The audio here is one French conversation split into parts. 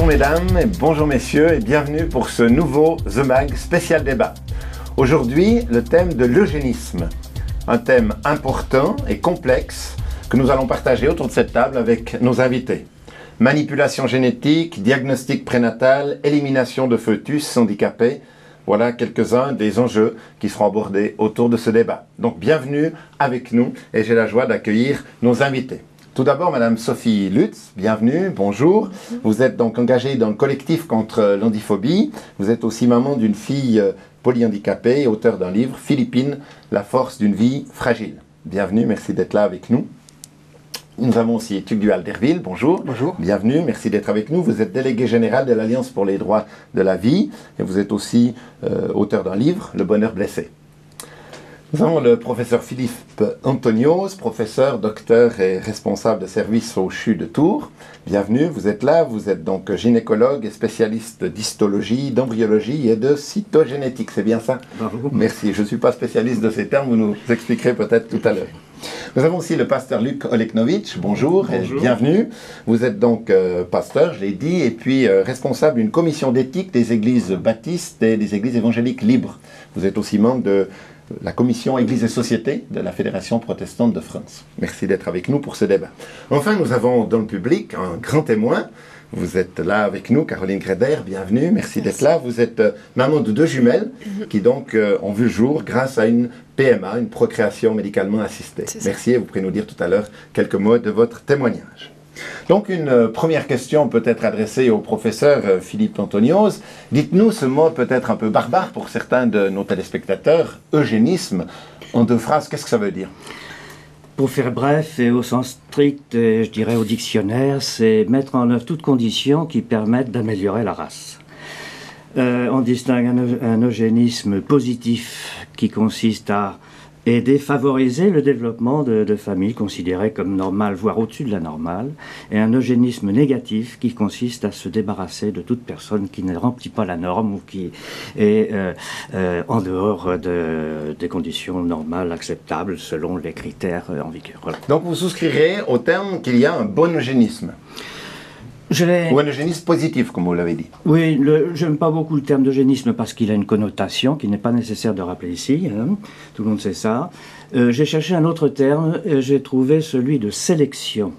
Bonjour mesdames, et bonjour messieurs et bienvenue pour ce nouveau The Mag spécial débat. Aujourd'hui, le thème de l'eugénisme, un thème important et complexe que nous allons partager autour de cette table avec nos invités. Manipulation génétique, diagnostic prénatal, élimination de fœtus handicapés, voilà quelques-uns des enjeux qui seront abordés autour de ce débat. Donc bienvenue avec nous et j'ai la joie d'accueillir nos invités. Tout d'abord, Madame Sophie Lutz, bienvenue, bonjour. Vous êtes donc engagée dans le collectif contre l'handiphobie. Vous êtes aussi maman d'une fille polyhandicapée et auteur d'un livre, Philippine, la force d'une vie fragile. Bienvenue, merci d'être là avec nous. Nous avons aussi Tugdual Derville, bonjour. Bonjour. Bienvenue, merci d'être avec nous. Vous êtes délégué général de l'Alliance pour les droits de la vie et vous êtes aussi auteur d'un livre, Le bonheur blessé. Nous avons le professeur Philippe Antonios, professeur, docteur et responsable de service au CHU de Tours. Bienvenue, vous êtes là, vous êtes donc gynécologue et spécialiste d'histologie, d'embryologie et de cytogénétique, c'est bien ça? Bonjour. Merci, je ne suis pas spécialiste de ces termes, vous nous expliquerez peut-être tout à l'heure. Nous avons aussi le pasteur Luc Oleknovitch, bonjour. Et bienvenue. Vous êtes donc pasteur, je l'ai dit, et puis responsable d'une commission d'éthique des églises baptistes et des églises évangéliques libres. Vous êtes aussi membre de la commission Église et Société de la Fédération protestante de France. Merci d'être avec nous pour ce débat. Enfin, nous avons dans le public un grand témoin. Vous êtes là avec nous, Caroline Greder, bienvenue, merci d'être là. Vous êtes maman de 2 jumelles qui donc ont vu le jour grâce à une PMA, une procréation médicalement assistée. Merci et vous pourrez nous dire tout à l'heure quelques mots de votre témoignage. Donc une première question peut-être adressée au professeur Philippe Antonios. Dites-nous ce mot peut-être un peu barbare pour certains de nos téléspectateurs, eugénisme, en 2 phrases, qu'est-ce que ça veut dire ? Pour faire bref et au sens strict, et je dirais au dictionnaire, c'est mettre en œuvre toutes conditions qui permettent d'améliorer la race. On distingue un eugénisme positif qui consiste à aider, favoriser le développement de familles considérées comme normales, voire au-dessus de la normale, et un eugénisme négatif qui consiste à se débarrasser de toute personne qui ne remplit pas la norme ou qui est en dehors des conditions normales, acceptables, selon les critères en vigueur. Voilà. Donc vous souscrirez au terme qu'il y a un bon eugénisme ou un eugénisme positif, comme vous l'avez dit. Oui, je n'aime pas beaucoup le terme d'eugénisme parce qu'il a une connotation qui n'est pas nécessaire de rappeler ici. Hein. Tout le monde sait ça. J'ai cherché un autre terme, j'ai trouvé celui de sélection.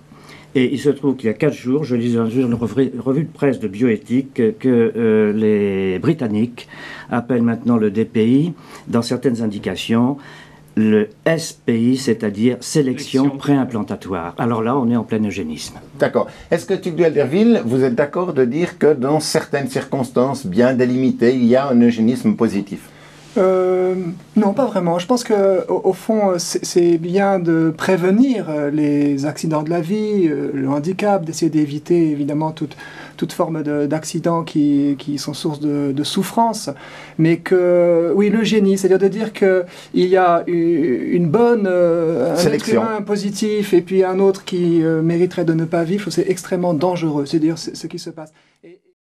Et il se trouve qu'il y a 4 jours, je lisais une revue de presse de bioéthique que les Britanniques appellent maintenant le DPI, dans certaines indications, le SPI, c'est-à-dire sélection préimplantatoire. Alors là, on est en plein eugénisme. D'accord. Est-ce que Tugdual Derville, vous êtes d'accord de dire que dans certaines circonstances bien délimitées, il y a un eugénisme positif ? Non, pas vraiment. Je pense qu'au fond, c'est bien de prévenir les accidents de la vie, le handicap, d'essayer d'éviter évidemment toute forme d'accidents qui sont source de souffrance. Mais que, oui, l'eugénie, c'est-à-dire de dire qu'il y a une bonne un être humain positif et puis un autre qui mériterait de ne pas vivre, c'est extrêmement dangereux. C'est-à-dire ce qui se passe.